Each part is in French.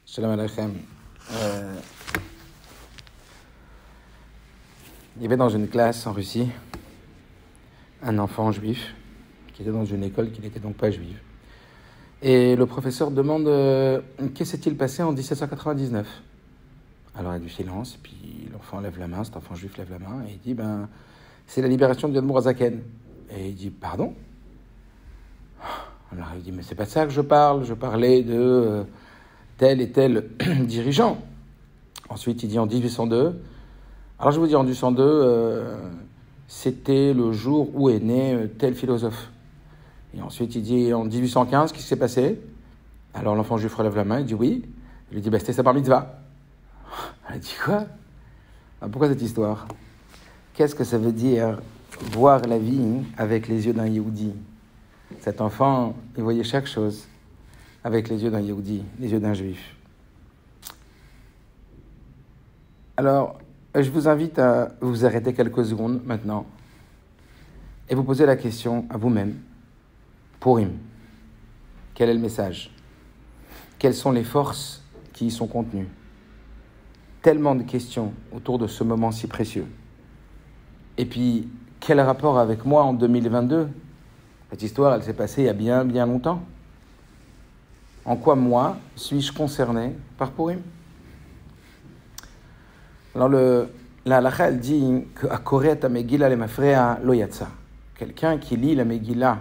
Shalom Aleichem. Il y avait dans une classe en Russie un enfant juif qui était dans une école qui n'était donc pas juive. Et le professeur demande que s'est-il passé en 1799 ? Alors il y a du silence, et puis l'enfant lève la main, cet enfant juif lève la main, et il dit c'est la libération de Admour Hazaken. Et il dit pardon ? Alors il dit mais c'est pas de ça que je parle, je parlais de tel et tel dirigeant. Ensuite il dit en 1802, alors je vous dis en 1802, c'était le jour où est né tel philosophe. Et ensuite il dit en 1815, qu'est-ce qui s'est passé ? Alors l'enfant juif relève la main, il dit oui. Il lui dit c'était sa bar mitzvah. Elle dit quoi ? Pourquoi cette histoire ? Qu'est-ce que ça veut dire voir la vie avec les yeux d'un Yehudi ? Cet enfant, il voyait chaque chose avec les yeux d'un Yehudi, les yeux d'un juif. Alors, je vous invite à vous arrêter quelques secondes maintenant et vous poser la question à vous-même. Purim, quel est le message ? Quelles sont les forces qui y sont contenues ? Tellement de questions autour de ce moment si précieux. Et puis, quel rapport avec moi en 2022 ? Cette histoire, elle s'est passée il y a bien, bien longtemps. En quoi, moi, suis-je concerné par Purim ? Alors, la halakha, elle dit que Akoret HaMegillah lemafreya lo yatsa. Quelqu'un qui lit la Megillah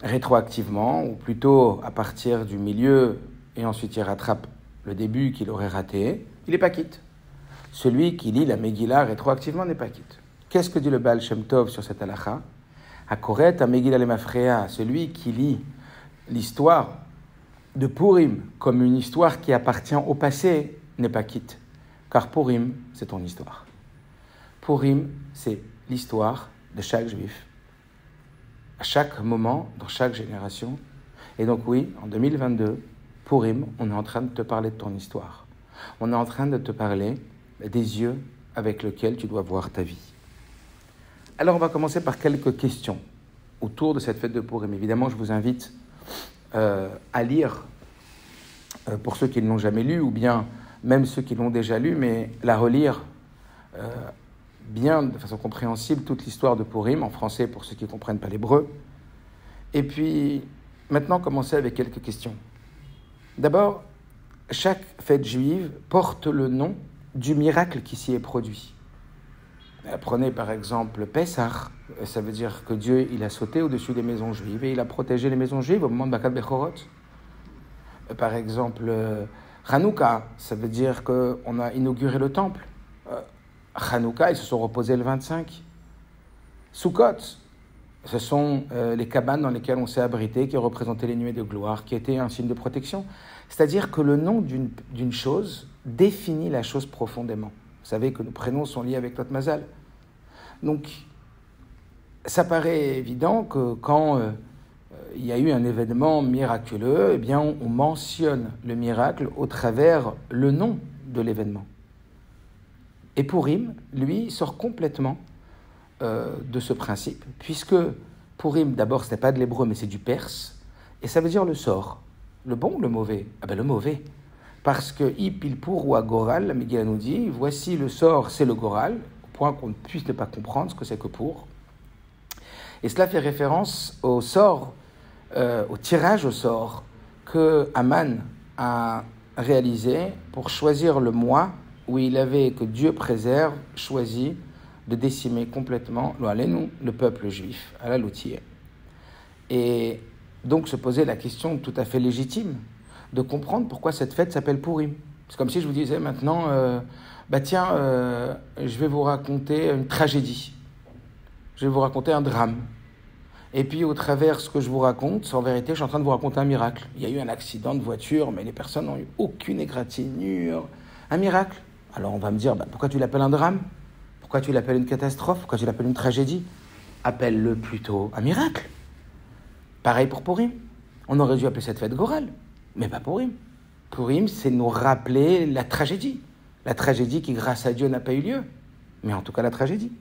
rétroactivement, ou plutôt à partir du milieu, et ensuite il rattrape le début qu'il aurait raté, il n'est pas quitte. Celui qui lit la Megillah rétroactivement n'est pas quitte. Qu'est-ce que dit le Baal Shem Tov sur cette halakha ? Akoret HaMegillah lemafreya, celui qui lit l'histoire de Purim comme une histoire qui appartient au passé n'est pas quitte. Car Purim, c'est ton histoire. Purim, c'est l'histoire de chaque juif. À chaque moment, dans chaque génération. Et donc oui, en 2022, Purim, on est en train de te parler de ton histoire. On est en train de te parler des yeux avec lesquels tu dois voir ta vie. Alors on va commencer par quelques questions autour de cette fête de Purim. Évidemment, je vous invite à lire, pour ceux qui ne l'ont jamais lu, ou bien même ceux qui l'ont déjà lu, mais la relire bien, de façon compréhensible, toute l'histoire de Purim, en français pour ceux qui ne comprennent pas l'hébreu. Et puis, maintenant, commencer avec quelques questions. D'abord, chaque fête juive porte le nom du miracle qui s'y est produit. Prenez par exemple Pessah, ça veut dire que Dieu il a sauté au-dessus des maisons juives et il a protégé les maisons juives au moment de Bakat Bechorot. Par exemple, Hanouka, ça veut dire qu'on a inauguré le temple. Hanouka, ils se sont reposés le 25. Sukkot, ce sont les cabanes dans lesquelles on s'est abrité, qui représentaient les nuées de gloire, qui étaient un signe de protection. C'est-à-dire que le nom d'une chose définit la chose profondément. Vous savez que nos prénoms sont liés avec notre mazal. Donc, ça paraît évident que quand il y a eu un événement miraculeux, eh bien, on mentionne le miracle au travers le nom de l'événement. Et Purim, lui, sort complètement de ce principe, puisque Purim, d'abord, ce n'est pas de l'hébreu, mais c'est du perse, et ça veut dire le sort. Le bon ou le mauvais ? Ah ben le mauvais. Parce que Ipilpur ou Agoral, la Megillah nous dit, voici le sort, c'est le Goral, au point qu'on ne puisse ne pas comprendre ce que c'est que pour. Et cela fait référence au sort, au tirage au sort que Haman a réalisé pour choisir le mois où il avait, que Dieu préserve, choisi de décimer complètement le peuple juif, à la loutier. Et donc se poser la question tout à fait légitime de comprendre pourquoi cette fête s'appelle Purim. C'est comme si je vous disais maintenant, je vais vous raconter une tragédie. Je vais vous raconter un drame. Et puis, au travers de ce que je vous raconte, en vérité, je suis en train de vous raconter un miracle. Il y a eu un accident de voiture, mais les personnes n'ont eu aucune égratignure. Un miracle. Alors, on va me dire, pourquoi tu l'appelles un drame ? Pourquoi tu l'appelles une catastrophe ? Pourquoi tu l'appelles une tragédie ? Appelle-le plutôt un miracle. Pareil pour Purim. On aurait dû appeler cette fête Goral, mais pas Purim. Purim, c'est nous rappeler la tragédie. La tragédie qui, grâce à Dieu, n'a pas eu lieu. Mais en tout cas, la tragédie.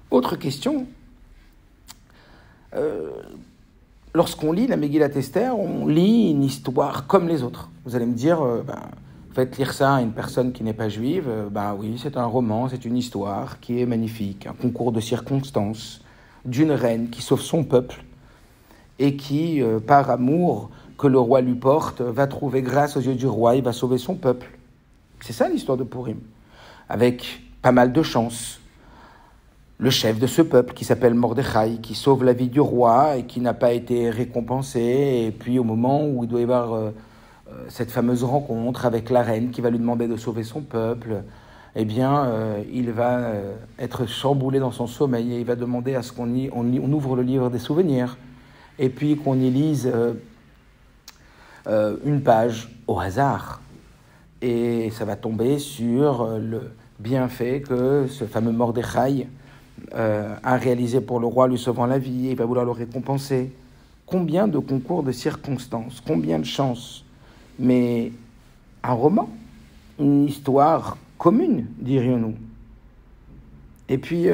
Autre question. lorsqu'on lit la Megillat Esther, on lit une histoire comme les autres. Vous allez me dire, faites lire ça à une personne qui n'est pas juive. Oui, c'est un roman, c'est une histoire qui est magnifique, un concours de circonstances d'une reine qui sauve son peuple et qui, par amour que le roi lui porte, va trouver grâce aux yeux du roi et va sauver son peuple. C'est ça l'histoire de Purim, avec pas mal de chance. Le chef de ce peuple qui s'appelle Mordechai, qui sauve la vie du roi et qui n'a pas été récompensé, et puis au moment où il doit y avoir cette fameuse rencontre avec la reine qui va lui demander de sauver son peuple, il va être chamboulé dans son sommeil et il va demander à ce qu'on ouvre le livre des souvenirs et puis qu'on y lise une page au hasard. Et ça va tomber sur le bienfait que ce fameux Mordechai a réalisé pour le roi, lui sauvant la vie, et il va vouloir le récompenser. Combien de concours de circonstances, combien de chances. Mais un roman, une histoire commune, dirions-nous. Et puis,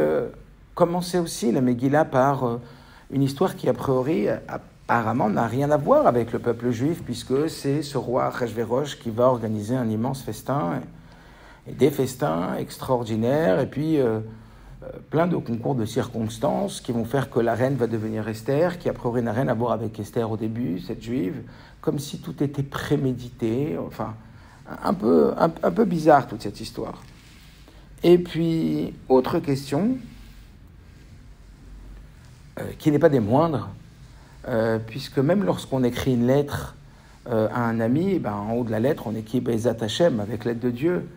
commencer aussi la Megillah par une histoire qui, a priori, apparemment, n'a rien à voir avec le peuple juif, puisque c'est ce roi Achashverosh qui va organiser un immense festin, et des festins extraordinaires, et puis plein de concours de circonstances qui vont faire que la reine va devenir Esther, qui a priori n'a rien à voir avec Esther au début, cette juive, comme si tout était prémédité, enfin, un peu bizarre toute cette histoire. Et puis, autre question, qui n'est pas des moindres, puisque même lorsqu'on écrit une lettre à un ami, en haut de la lettre, on écrit Be'ezat Hashem, avec l'aide de Dieu,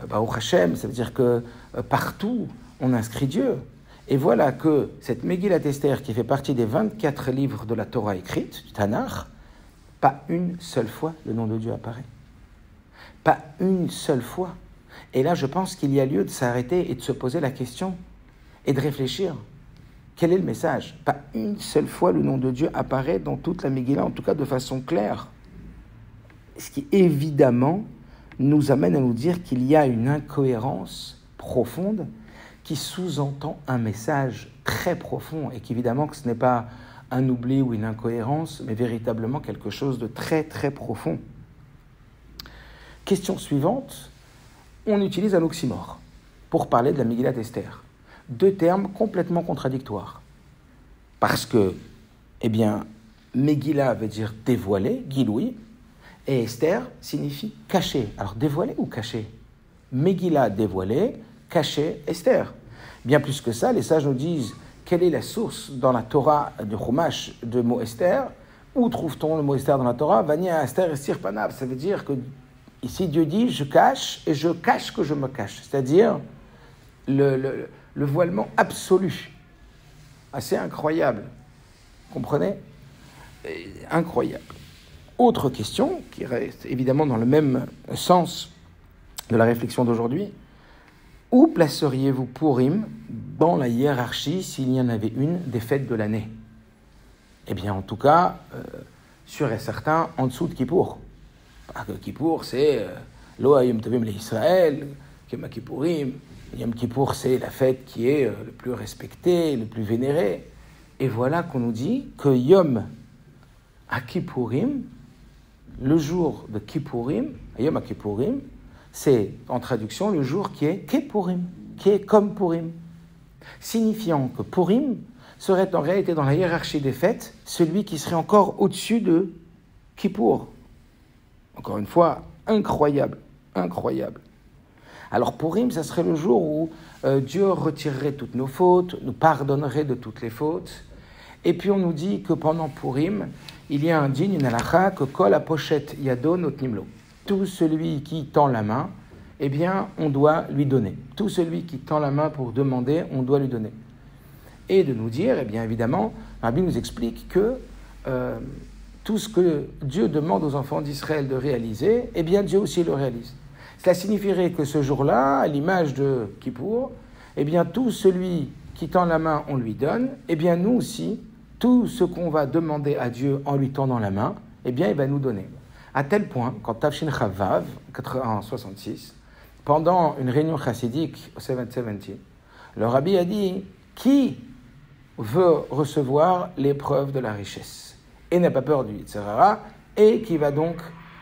Baruch Hashem, ça veut dire que partout, on inscrit Dieu. Et voilà que cette Megillat Esther, qui fait partie des 24 livres de la Torah écrite, du Tanakh, pas une seule fois le nom de Dieu apparaît. Pas une seule fois. Et là, je pense qu'il y a lieu de s'arrêter et de se poser la question et de réfléchir. Quel est le message ? Pas une seule fois le nom de Dieu apparaît dans toute la Megillah, en tout cas de façon claire. Ce qui, évidemment, nous amène à nous dire qu'il y a une incohérence profonde qui sous-entend un message très profond et qu'évidemment que ce n'est pas un oubli ou une incohérence, mais véritablement quelque chose de très très profond. Question suivante, on utilise un oxymore pour parler de la Megillat Esther. Deux termes complètement contradictoires. Parce que, Megillah veut dire dévoiler, Giloui, et Esther signifie cacher. Alors dévoiler ou cacher ? Megillah dévoiler, cacher Esther. Bien plus que ça, les sages nous disent quelle est la source dans la Torah de Chumash de mot Esther. Où trouve-t-on le mot Esther dans la Torah ? Vania Esther Estir Panav. Ça veut dire que ici Dieu dit je cache et je cache que je me cache. C'est-à-dire le voilement absolu. Assez incroyable. Comprenez ? Incroyable. Autre question qui reste évidemment dans le même sens de la réflexion d'aujourd'hui. Où placeriez-vous Purim dans la hiérarchie s'il y en avait une des fêtes de l'année ? En tout cas, sûr et certain, en dessous de Kippour. Parce que Kippour, c'est Lo Hayom Tovim l'Israël, Kema Kippourim. Yom Kippour, c'est la fête qui est le plus respectée, le plus vénérée. Et voilà qu'on nous dit que Yom HaKippourim, le jour de Kippourim, Yom HaKippourim, c'est, en traduction, le jour qui est Kippurim, qui est comme Purim. Signifiant que Purim serait en réalité dans la hiérarchie des fêtes, celui qui serait encore au-dessus de Kippour. Encore une fois, incroyable, incroyable. Alors Purim, ça serait le jour où Dieu retirerait toutes nos fautes, nous pardonnerait de toutes les fautes. Et puis on nous dit que pendant Purim, il y a un digne, une halakha, que kol pochette yado notnimlo. Tout celui qui tend la main, on doit lui donner. Tout celui qui tend la main pour demander, on doit lui donner. Et de nous dire, évidemment, Rabbi nous explique que tout ce que Dieu demande aux enfants d'Israël de réaliser, Dieu aussi le réalise. Cela signifierait que ce jour-là, à l'image de Kippour, tout celui qui tend la main, on lui donne. Nous aussi, tout ce qu'on va demander à Dieu en lui tendant la main, il va nous donner. À tel point, quand Tafshin Chavav, en 66, pendant une réunion chassidique au 770, le rabbi a dit « Qui veut recevoir l'épreuve de la richesse ?» et n'a pas peur du Yetzer Hara, et qui va donc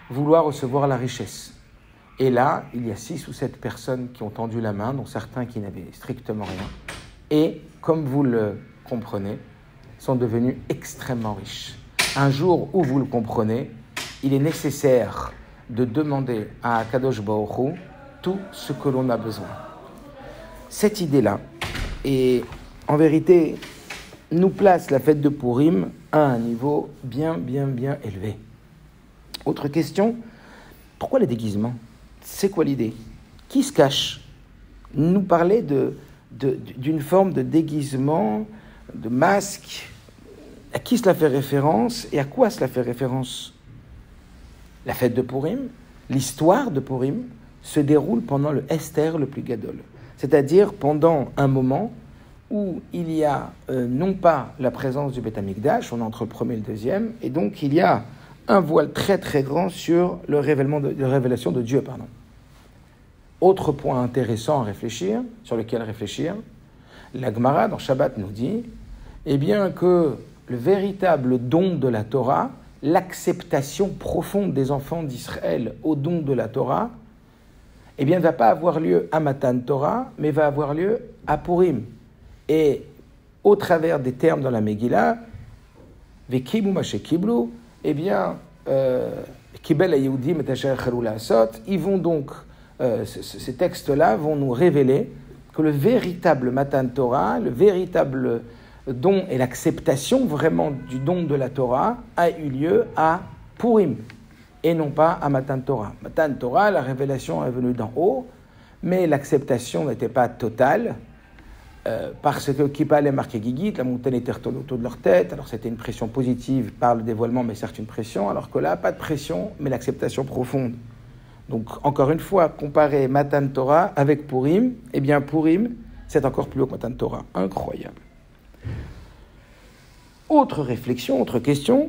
vouloir recevoir la richesse. Et là, il y a 6 ou 7 personnes qui ont tendu la main, dont certains qui n'avaient strictement rien, et, comme vous le comprenez, sont devenus extrêmement riches. Un jour où vous le comprenez, il est nécessaire de demander à Kadosh Baruch Hu tout ce que l'on a besoin. Cette idée-là, et en vérité, nous place la fête de Purim à un niveau bien élevé. Autre question, pourquoi les déguisements ? C'est quoi l'idée ? Qui se cache ? Nous parler d'une forme de déguisement, de masque. À qui cela fait référence et à quoi cela fait référence ? La fête de Purim, l'histoire de Purim, se déroule pendant le Esther le plus gadol. C'est-à-dire pendant un moment où il y a non pas la présence du Beth Amikdash, on est entre le premier et le deuxième, et donc il y a un voile très grand sur la révélation de Dieu. Autre point intéressant à réfléchir, sur lequel réfléchir, la Gemara dans Shabbat nous dit, eh bien que le véritable don de la Torah, l'acceptation profonde des enfants d'Israël au don de la Torah, eh bien ne va pas avoir lieu à Matan Torah, mais va avoir lieu à Purim. Et au travers des termes dans la Megillah, Vekibu Mashe Kiblu, eh bien, Kibel Yehudim et Asher Chalu La'asot, ils vont donc, ces textes-là vont nous révéler que le véritable Matan Torah, le véritable don et l'acceptation vraiment du don de la Torah a eu lieu à Purim et non pas à Matan Torah. Matan Torah, la révélation est venue d'en haut, mais l'acceptation n'était pas totale. Parce que Kippa les marqué Gigit, la montagne était retournée autour de leur tête, alors c'était une pression positive par le dévoilement, mais certes une pression, alors que là, pas de pression, mais l'acceptation profonde. Donc, encore une fois, comparer Matan Torah avec Purim, eh bien Purim, c'est encore plus haut que Matan Torah. Incroyable. Autre réflexion, autre question,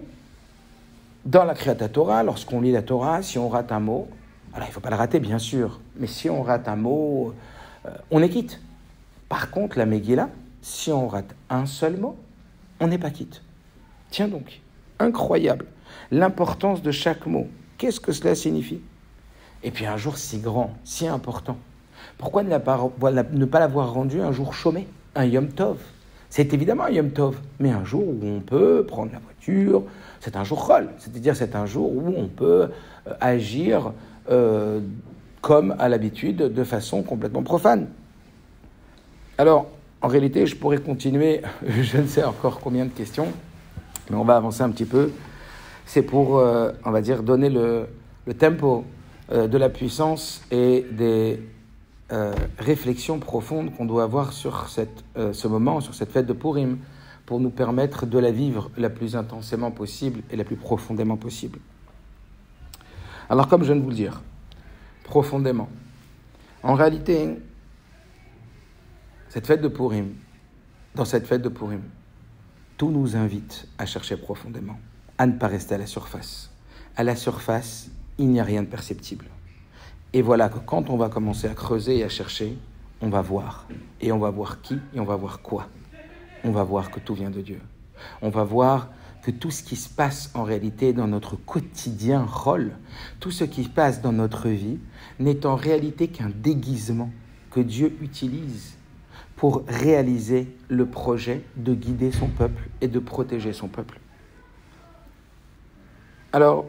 dans la Kriyat Torah, lorsqu'on lit la Torah, si on rate un mot, alors il ne faut pas le rater bien sûr, mais si on rate un mot, on est quitte. Par contre, la Megillah, si on rate un seul mot, on n'est pas quitte. Tiens donc, incroyable, l'importance de chaque mot. Qu'est-ce que cela signifie ? Et puis un jour si grand, si important. Pourquoi ne pas l'avoir rendu un jour chômé, un Yom Tov ? C'est évidemment un Yom Tov, mais un jour où on peut prendre la voiture, c'est un jour chol, c'est-à-dire c'est un jour où on peut agir comme à l'habitude, de façon complètement profane. Alors, en réalité, je pourrais continuer, je ne sais encore combien de questions, mais on va avancer un petit peu. C'est pour, on va dire, donner le tempo de la puissance et des réflexions profondes qu'on doit avoir sur ce moment, sur cette fête de Purim, pour nous permettre de la vivre la plus intensément possible et la plus profondément possible. Alors, comme je viens de vous le dire, profondément, en réalité, cette fête de Purim, dans cette fête de Purim, tout nous invite à chercher profondément, à ne pas rester à la surface. À la surface, il n'y a rien de perceptible. Et voilà que quand on va commencer à creuser et à chercher, on va voir. Et on va voir qui et on va voir quoi. On va voir que tout vient de Dieu. On va voir que tout ce qui se passe en réalité dans notre quotidien rôle, tout ce qui se passe dans notre vie, n'est en réalité qu'un déguisement que Dieu utilise pour réaliser le projet de guider son peuple et de protéger son peuple. Alors,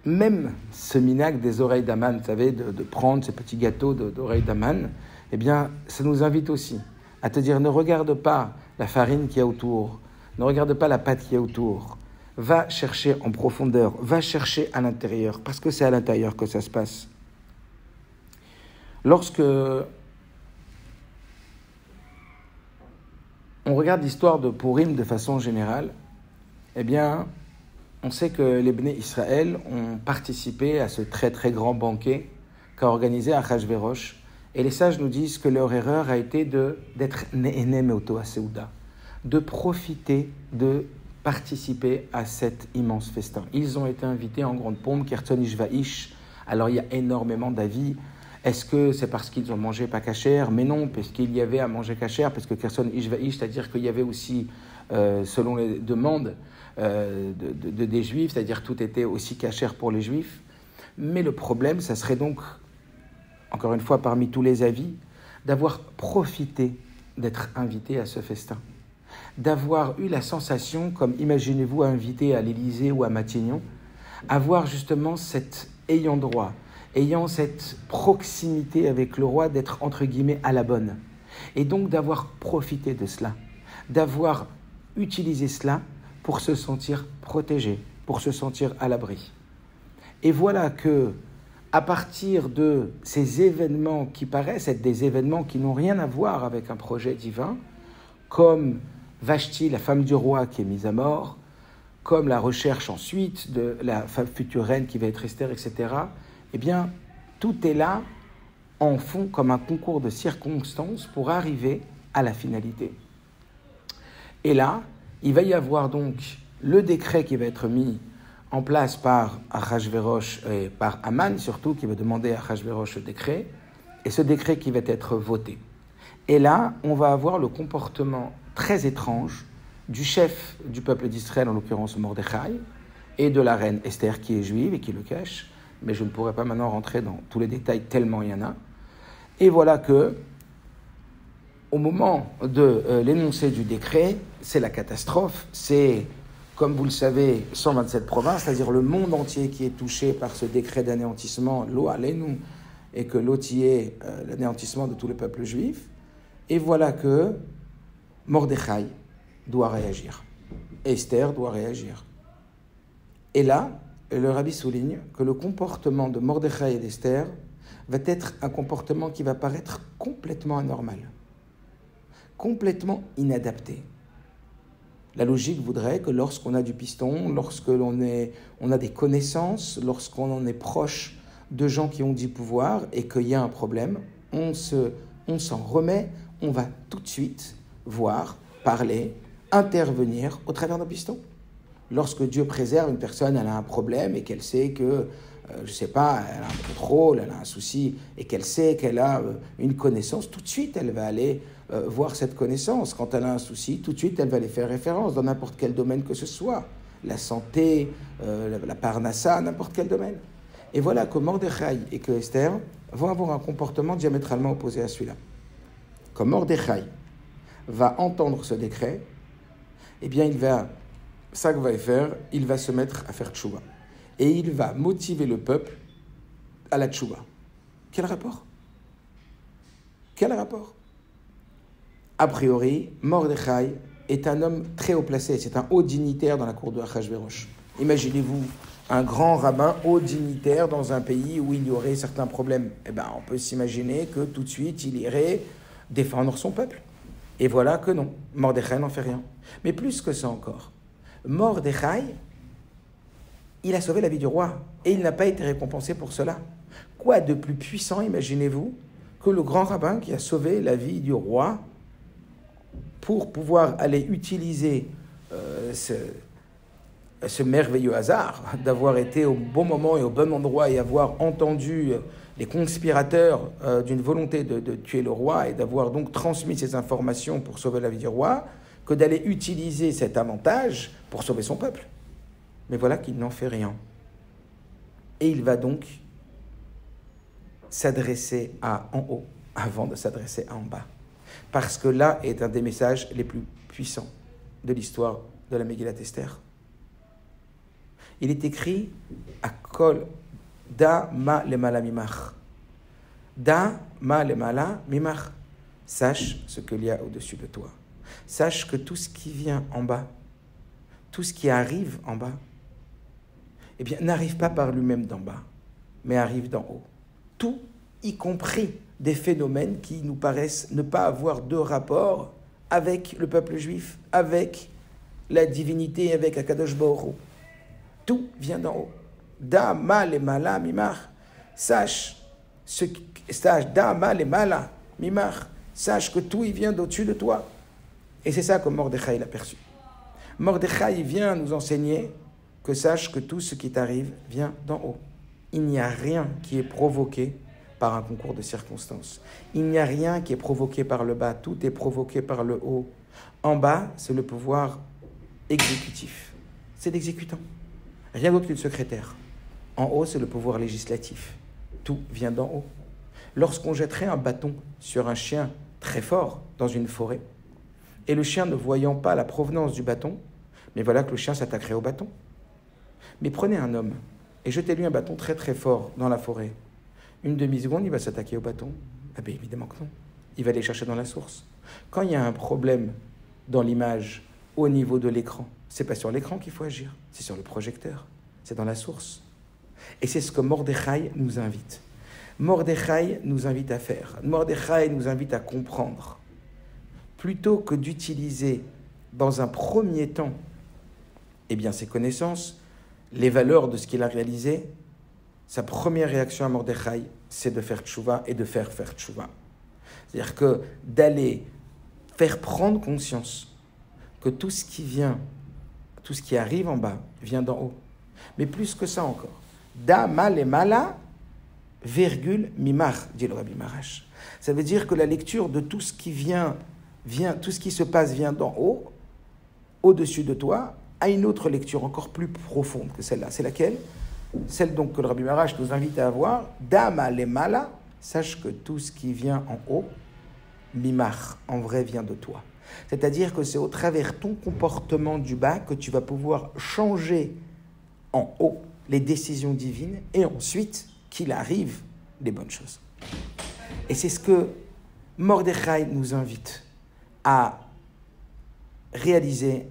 même ce minag des oreilles d'Aman, vous savez, de prendre ces petits gâteaux d'oreilles d'Aman, eh bien, ça nous invite aussi à te dire, ne regarde pas la farine qu'il y a autour, ne regarde pas la pâte qu'il y a autour, va chercher en profondeur, va chercher à l'intérieur, parce que c'est à l'intérieur que ça se passe. Lorsque on regarde l'histoire de Purim de façon générale, eh bien, on sait que les Bnei Israël ont participé à ce très grand banquet qu'a organisé Achashverosh. Et les sages nous disent que leur erreur a été d'être Ne'ené Meoto Aseuda, de profiter, de participer à cet immense festin. Ils ont été invités en grande pompe, Kertzon Ishvaïsh. Alors il y a énormément d'avis. Est-ce que c'est parce qu'ils ont mangé pas cachère ? Mais non, parce qu'il y avait à manger cachère, parce que Kertzon Ishvaïsh, c'est-à-dire qu'il y avait aussi selon les demandes des Juifs, c'est-à-dire tout était aussi cachère pour les Juifs. Mais le problème, ça serait donc, encore une fois, parmi tous les avis, d'avoir profité d'être invité à ce festin, d'avoir eu la sensation, comme imaginez-vous invité à l'Élysée ou à Matignon, avoir justement cet ayant droit, ayant cette proximité avec le roi, d'être entre guillemets à la bonne. Et donc d'avoir profité de cela, d'avoir utilisé cela pour se sentir protégé, pour se sentir à l'abri. Et voilà que, à partir de ces événements qui paraissent être des événements qui n'ont rien à voir avec un projet divin, comme Vashti, la femme du roi qui est mise à mort, comme la recherche ensuite de la femme future reine qui va être Esther, etc., eh bien, tout est là en fond comme un concours de circonstances pour arriver à la finalité. Et là, il va y avoir donc le décret qui va être mis en place par Achashverosh et par Haman, surtout, qui va demander à Achashverosh le décret, et ce décret qui va être voté. Et là, on va avoir le comportement très étrange du chef du peuple d'Israël, en l'occurrence Mordechai, et de la reine Esther, qui est juive et qui le cache, mais je ne pourrais pas maintenant rentrer dans tous les détails, tellement il y en a. Et voilà que, au moment de l'énoncé du décret, c'est la catastrophe, c'est, comme vous le savez, 127 provinces, c'est-à-dire le monde entier qui est touché par ce décret d'anéantissement, lo alenu, et que l'autre y est l'anéantissement de tout le peuple juif. Et voilà que Mordechai doit réagir. Esther doit réagir. Et là, le rabbi souligne que le comportement de Mordechai et d'Esther va être un comportement qui va paraître complètement anormal, complètement inadapté. La logique voudrait que lorsqu'on a du piston, lorsque on a des connaissances, lorsqu'on en est proche de gens qui ont du pouvoir et qu'il y a un problème, on s'en remet, on va tout de suite voir, parler, intervenir au travers d'un piston. Lorsque Dieu préserve une personne, elle a un problème et qu'elle sait que, je ne sais pas, elle a un contrôle, elle a un souci et qu'elle sait qu'elle a une connaissance, tout de suite elle va aller voir cette connaissance. Quand elle a un souci, tout de suite elle va aller faire référence dans n'importe quel domaine que ce soit. La santé, la parnassa, n'importe quel domaine. Et voilà que Mordechai et que Esther vont avoir un comportement diamétralement opposé à celui-là. Quand Mordechai va entendre ce décret, eh bien il va se mettre à faire tchouva. Et il va motiver le peuple à la tchouva. Quel rapport? Quel rapport? A priori, Mordechai est un homme très haut placé, c'est un haut dignitaire dans la cour de Achashverosh. Imaginez-vous un grand rabbin haut dignitaire dans un pays où il y aurait certains problèmes. Eh bien, on peut s'imaginer que tout de suite, il irait défendre son peuple. Et voilà que non, Mordechai n'en fait rien. Mais plus que ça encore, Mordechai, il a sauvé la vie du roi et il n'a pas été récompensé pour cela. Quoi de plus puissant, imaginez-vous, que le grand rabbin qui a sauvé la vie du roi pour pouvoir aller utiliser ce merveilleux hasard d'avoir été au bon moment et au bon endroit et avoir entendu les conspirateurs d'une volonté de tuer le roi et d'avoir donc transmis ces informations pour sauver la vie du roi, que d'aller utiliser cet avantage pour sauver son peuple. Mais voilà qu'il n'en fait rien. Et il va donc s'adresser à en haut avant de s'adresser à en bas. Parce que là est un des messages les plus puissants de l'histoire de la Megillat Esther. Il est écrit à Kol Da ma lemala mimach. Da ma lemala mimach. Sache ce qu'il y a au-dessus de toi. Sache que tout ce qui vient en bas, tout ce qui arrive en bas, eh bien, n'arrive pas par lui-même d'en bas, mais arrive d'en haut. Tout, y compris des phénomènes qui nous paraissent ne pas avoir de rapport avec le peuple juif, avec la divinité, avec Akadosh Baruch Hu. Tout vient d'en haut. Da ma lemala mimach. Sache da ma lemala mimach. Sache que tout il vient d'au-dessus de toi. Et c'est ça que Mordechai l'a perçu. Mordechai vient nous enseigner que sache que tout ce qui t'arrive vient d'en haut. Il n'y a rien qui est provoqué par un concours de circonstances. Il n'y a rien qui est provoqué par le bas. Tout est provoqué par le haut. En bas, c'est le pouvoir exécutif. C'est l'exécutant. Rien d'autre qu'une secrétaire. En haut, c'est le pouvoir législatif. Tout vient d'en haut. Lorsqu'on jetterait un bâton sur un chien très fort dans une forêt, et le chien ne voyant pas la provenance du bâton, mais voilà que le chien s'attaquerait au bâton. Mais prenez un homme et jetez-lui un bâton très très fort dans la forêt. Une demi-seconde, il va s'attaquer au bâton? Ah bien évidemment que non. Il va aller chercher dans la source. Quand il y a un problème dans l'image, au niveau de l'écran, c'est pas sur l'écran qu'il faut agir, c'est sur le projecteur, c'est dans la source. Et c'est ce que Mordechai nous invite. Mordechai nous invite à faire. Mordechai nous invite à comprendre. Plutôt que d'utiliser dans un premier temps ses connaissances, les valeurs de ce qu'il a réalisé, sa première réaction à Mordechai, c'est de faire tchouva et de faire tchouva. C'est-à-dire que d'aller faire prendre conscience que tout ce qui vient, tout ce qui arrive en bas, vient d'en haut. Mais plus que ça encore. Da mal et mala, virgule mimar, dit le Rabbi Marash. Ça veut dire que la lecture de tout ce qui vient, tout ce qui se passe vient d'en haut, au-dessus de toi, a une autre lecture encore plus profonde que celle-là. C'est laquelle? Celle donc que le Rabbi Marash nous invite à avoir. Dama le mala, sache que tout ce qui vient en haut, mimar, en vrai vient de toi. C'est-à-dire que c'est au travers ton comportement du bas que tu vas pouvoir changer en haut les décisions divines et ensuite qu'il arrive des bonnes choses. Et c'est ce que Mordechai nous invite à réaliser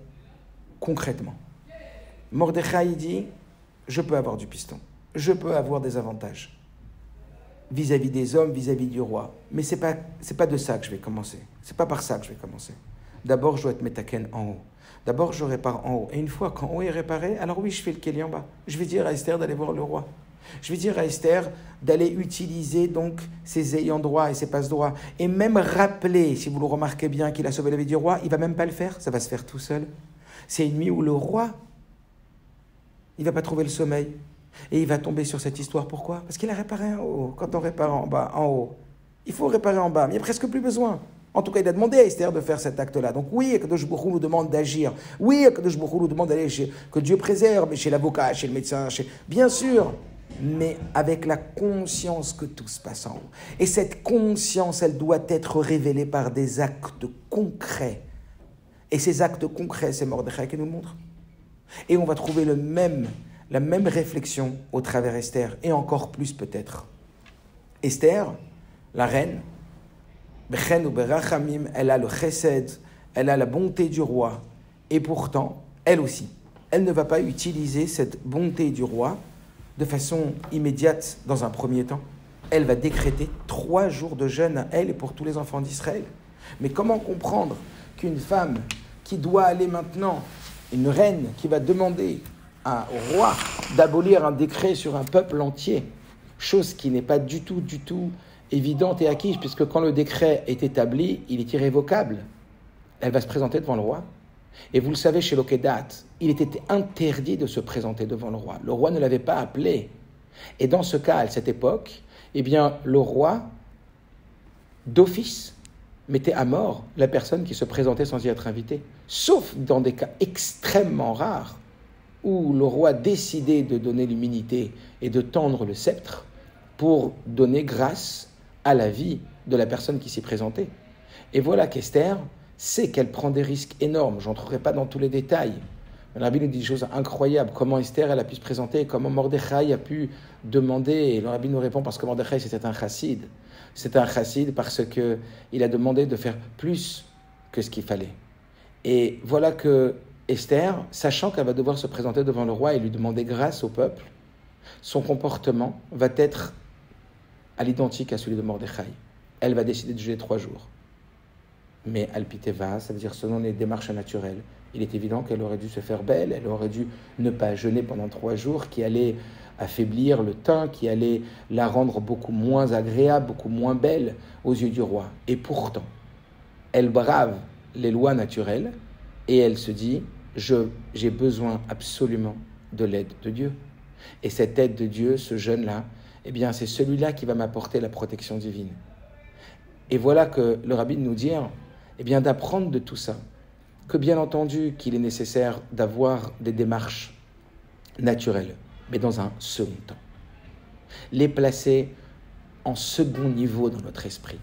concrètement. Mordechai dit, je peux avoir du piston, je peux avoir des avantages vis-à-vis des hommes, vis-à-vis du roi, mais c'est pas de ça que je vais commencer. C'est pas par ça que je vais commencer. D'abord, je dois être metaken en haut. D'abord, je répare en haut. Et une fois qu'en haut est réparé, alors oui, je fais le kéli en bas. Je vais dire à Esther d'aller voir le roi. Je vais dire à Esther d'aller utiliser donc ses ayants droit et ses passe droits. Et même rappeler, si vous le remarquez bien, qu'il a sauvé la vie du roi, il ne va même pas le faire, ça va se faire tout seul. C'est une nuit où le roi, il ne va pas trouver le sommeil. Et il va tomber sur cette histoire. Pourquoi? Parce qu'il a réparé en haut. Quand on répare en bas, en haut, il faut réparer en bas, mais il n'y a presque plus besoin. En tout cas, il a demandé à Esther de faire cet acte-là. Donc oui, Akadosh Baruch Hu nous demande d'agir. Oui, Akadosh Baruch Hu nous demande d'aller que Dieu préserve, chez l'avocat, chez le médecin, bien sûr, mais avec la conscience que tout se passe en haut. Et cette conscience, elle doit être révélée par des actes concrets. Et ces actes concrets, c'est Mordechai qui nous le montre. Et on va trouver la même réflexion au travers Esther, et encore plus peut-être. Esther, la reine, elle a le chesed, elle a la bonté du roi, et pourtant, elle aussi, elle ne va pas utiliser cette bonté du roi de façon immédiate dans un premier temps. Elle va décréter 3 jours de jeûne à elle et pour tous les enfants d'Israël. Mais comment comprendre qu'une femme qui doit aller maintenant, une reine qui va demander au roi d'abolir un décret sur un peuple entier, chose qui n'est pas du tout évidente et acquise, puisque quand le décret est établi, il est irrévocable. Elle va se présenter devant le roi. Et vous le savez, chez l'Okedat, il était interdit de se présenter devant le roi. Le roi ne l'avait pas appelé. Et dans ce cas, à cette époque, le roi, d'office, mettait à mort la personne qui se présentait sans y être invitée. Sauf dans des cas extrêmement rares, où le roi décidait de donner l'immunité et de tendre le sceptre pour donner grâce à la vie de la personne qui s'y présentait. Et voilà qu'Esther sait qu'elle prend des risques énormes. Je n'entrerai pas dans tous les détails. Le Rabbi nous dit des choses incroyables. Comment Esther elle a pu se présenter, comment Mordechai a pu demander. Et le Rabbi nous répond parce que Mordechai c'était un chassid. C'est un chassid parce qu'il a demandé de faire plus que ce qu'il fallait. Et voilà que Esther, sachant qu'elle va devoir se présenter devant le roi et lui demander grâce au peuple, son comportement va être à l'identique à celui de Mordechai. Elle va décider de jeûner 3 jours. Mais Alpiteva, ça veut dire selon les démarches naturelles, il est évident qu'elle aurait dû se faire belle, elle aurait dû ne pas jeûner pendant 3 jours, qui allait affaiblir le teint, qui allait la rendre beaucoup moins agréable, beaucoup moins belle aux yeux du roi. Et pourtant, elle brave les lois naturelles et elle se dit, j'ai besoin absolument de l'aide de Dieu. Et cette aide de Dieu, ce jeûne-là, c'est celui-là qui va m'apporter la protection divine. Et voilà que le Rabbi nous dit, d'apprendre de tout ça, que bien entendu qu'il est nécessaire d'avoir des démarches naturelles, mais dans un second temps. Les placer en second niveau dans notre esprit.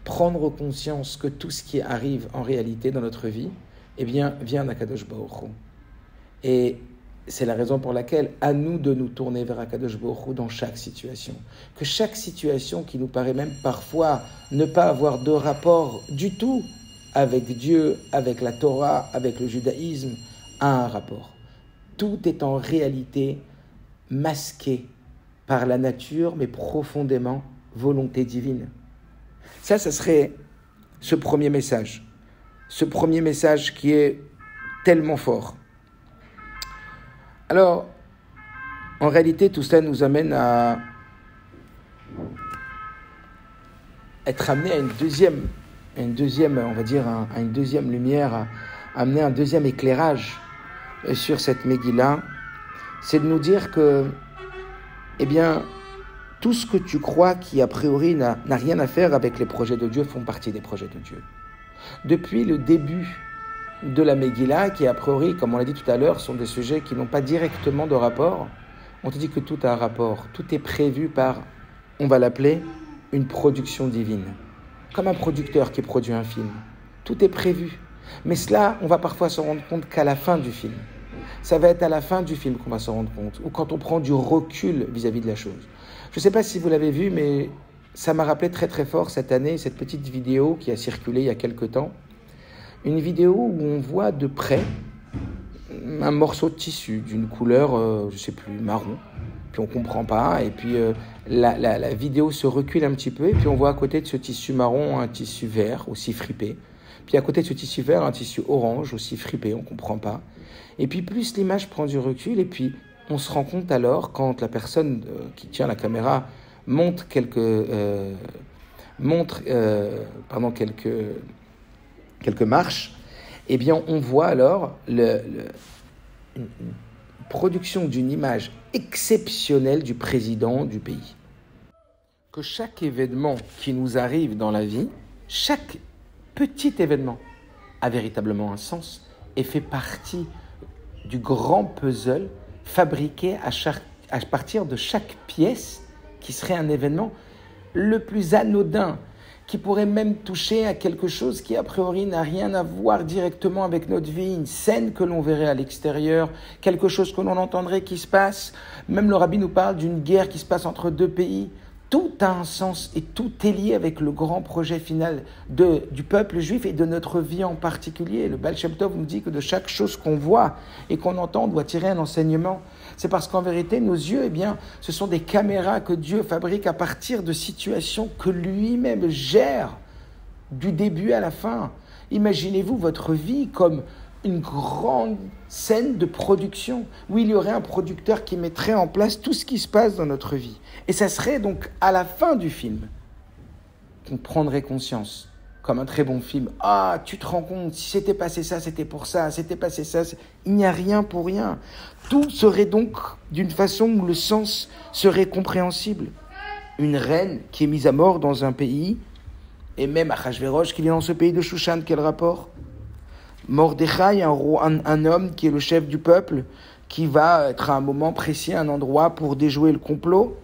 Prendre conscience que tout ce qui arrive en réalité dans notre vie, eh bien, vient d'Akadosh Baruch Hu. Et c'est la raison pour laquelle, à nous de nous tourner vers Akadosh Baruch Hu dans chaque situation. Que chaque situation qui nous paraît même parfois ne pas avoir de rapport du tout avec Dieu, avec la Torah, avec le judaïsme, a un rapport. Tout est en réalité masqué par la nature, mais profondément volonté divine. Ça serait ce premier message. Ce premier message qui est tellement fort. Alors, en réalité, tout cela nous amène à être amené à une deuxième, on va dire, à une deuxième lumière, à amener un deuxième éclairage sur cette Megillah. C'est de nous dire que, eh bien, tout ce que tu crois qui, a priori, n'a rien à faire avec les projets de Dieu, font partie des projets de Dieu. Depuis le début de la Megillah, qui, a priori, comme on l'a dit tout à l'heure, sont des sujets qui n'ont pas directement de rapport, on te dit que tout a un rapport. Tout est prévu par, on va l'appeler, une production divine. Comme un producteur qui produit un film. Tout est prévu. Mais cela, on va parfois se rendre compte qu'à la fin du film. Ça va être à la fin du film qu'on va se rendre compte, ou quand on prend du recul vis-à-vis de la chose. Je ne sais pas si vous l'avez vu, mais ça m'a rappelé très très fort cette année, cette petite vidéo qui a circulé il y a quelque temps. Une vidéo où on voit de près un morceau de tissu d'une couleur, je ne sais plus, marron. Puis on ne comprend pas, et puis la vidéo se recule un petit peu, et puis on voit à côté de ce tissu marron un tissu vert, aussi fripé. Puis à côté de ce tissu vert, un tissu orange, aussi fripé, on ne comprend pas. Et puis plus l'image prend du recul, et puis on se rend compte alors, quand la personne qui tient la caméra montre quelques marches, eh bien on voit alors une production d'une image exceptionnelle du président du pays. Que chaque événement qui nous arrive dans la vie, chaque petit événement a véritablement un sens et fait partie du grand puzzle fabriqué à partir de chaque pièce qui serait un événement le plus anodin, qui pourrait même toucher à quelque chose qui a priori n'a rien à voir directement avec notre vie, une scène que l'on verrait à l'extérieur, quelque chose que l'on entendrait qui se passe. Même le rabbi nous parle d'une guerre qui se passe entre deux pays. Tout a un sens et tout est lié avec le grand projet final du peuple juif et de notre vie en particulier. Le Baal Shem Tov nous dit que de chaque chose qu'on voit et qu'on entend, on doit tirer un enseignement. C'est parce qu'en vérité, nos yeux, eh bien, ce sont des caméras que Dieu fabrique à partir de situations que lui-même gère du début à la fin. Imaginez-vous votre vie comme une grande scène de production où il y aurait un producteur qui mettrait en place tout ce qui se passe dans notre vie. Et ça serait donc à la fin du film qu'on prendrait conscience, comme un très bon film. Ah, tu te rends compte, si c'était passé ça, c'était pour ça, c'était passé ça. Il n'y a rien pour rien. Tout serait donc d'une façon où le sens serait compréhensible. Une reine qui est mise à mort dans un pays, et même Achashverosh qui vient dans ce pays de Shushan, quel rapport ? Mordechai, un homme qui est le chef du peuple, qui va être à un moment précis, à un endroit pour déjouer le complot.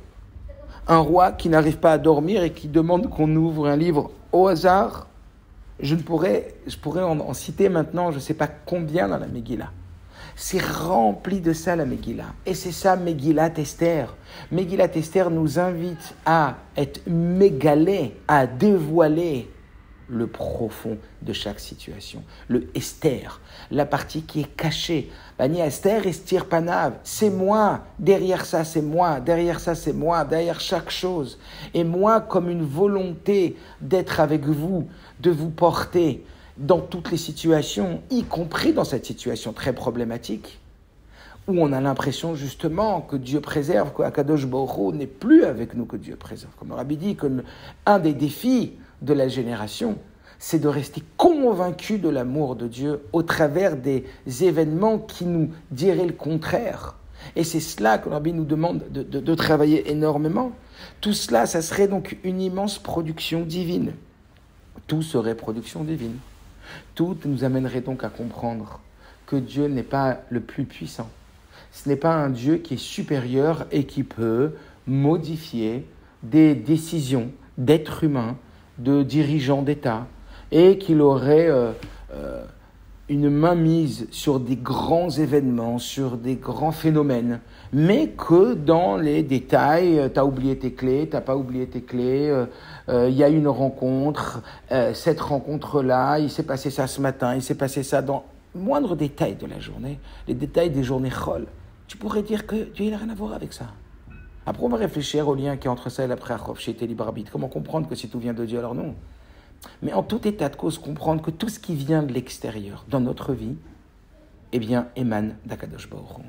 Un roi qui n'arrive pas à dormir et qui demande qu'on ouvre un livre au hasard. Je pourrais en citer maintenant, je ne sais pas combien dans la Megillah. C'est rempli de ça la Megillah. Et c'est ça Megillat Esther. Megillat Esther nous invite à être mégalés, à dévoiler le profond de chaque situation, le Esther, la partie qui est cachée. Bani Esther, Estir Panav, c'est moi, derrière ça c'est moi, derrière ça c'est moi, derrière chaque chose. Et moi, comme une volonté d'être avec vous, de vous porter dans toutes les situations, y compris dans cette situation très problématique, où on a l'impression justement que Dieu préserve, qu'Akadosh Baruch Hu n'est plus avec nous, que Dieu préserve. Comme le Rabbi dit, que un des défis de la génération, c'est de rester convaincu de l'amour de Dieu au travers des événements qui nous diraient le contraire. Et c'est cela que le Rabbi nous demande de travailler énormément. Tout cela, ça serait donc une immense production divine. Tout serait production divine. Tout nous amènerait donc à comprendre que Dieu n'est pas le plus puissant. Ce n'est pas un Dieu qui est supérieur et qui peut modifier des décisions d'êtres humains, de dirigeants d'État, et qu'il aurait une mainmise sur des grands événements, sur des grands phénomènes, mais que dans les détails, tu as oublié tes clés, tu n'as pas oublié tes clés, il y a une rencontre, cette rencontre-là, il s'est passé ça ce matin, il s'est passé ça dans le moindre détail de la journée, les détails des journées chol. Tu pourrais dire que Dieu n'a rien à voir avec ça. Après, on va réfléchir au lien qui est entre ça et la Préachov, chez tes libre arbitre. Comment comprendre que si tout vient de Dieu, alors non. Mais en tout état de cause, comprendre que tout ce qui vient de l'extérieur, dans notre vie, eh bien, émane d'Akadosh Baruch Hu.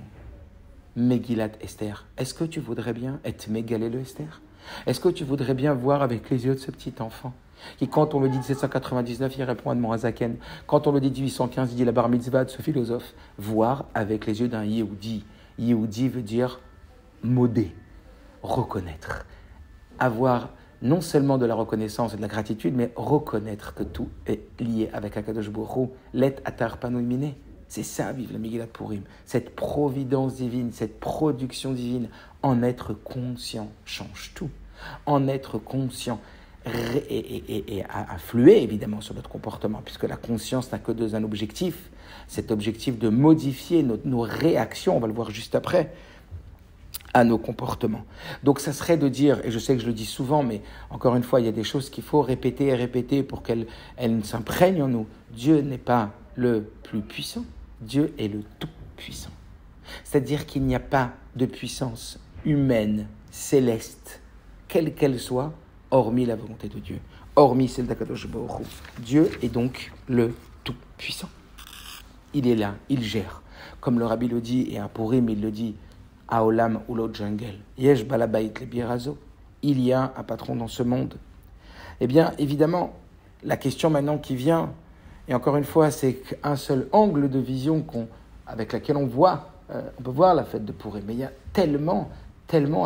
Megillat Esther. Est-ce que tu voudrais bien être mégalé le Esther? Est-ce que tu voudrais bien voir avec les yeux de ce petit enfant qui, quand on le dit 1799, il répond à Morazaken. Quand on le dit 1815, il dit la bar mitzvah de ce philosophe. Voir avec les yeux d'un Yehudi. Yehudi veut dire modé, reconnaître. Avoir non seulement de la reconnaissance et de la gratitude, mais reconnaître que tout est lié avec Akadosh Baruch Hu. Let atar panouï miné. C'est ça, vive la Megillat Purim. Cette providence divine, cette production divine, en être conscient change tout. En être conscient et influer évidemment sur notre comportement, puisque la conscience n'a que un objectif, cet objectif de modifier nos réactions, on va le voir juste après, à nos comportements. Donc ça serait de dire, et je sais que je le dis souvent, mais encore une fois, il y a des choses qu'il faut répéter et répéter pour qu'elles s'imprègnent en nous. Dieu n'est pas le plus puissant, Dieu est le tout-puissant. C'est-à-dire qu'il n'y a pas de puissance humaine, céleste, quelle qu'elle soit, hormis la volonté de Dieu, hormis celle d'Akadosh Baruch Hu. Dieu est donc le tout-puissant. Il est là, il gère. Comme le Rabbi le dit, et à Purim il le dit, Aolam ou l'autre jungle, Yesh balabait le birazo, il y a un patron dans ce monde. Eh bien, évidemment, la question maintenant qui vient, et encore une fois, c'est qu'un seul angle de vision avec laquelle on voit, on peut voir la fête de Purim, mais il y a tellement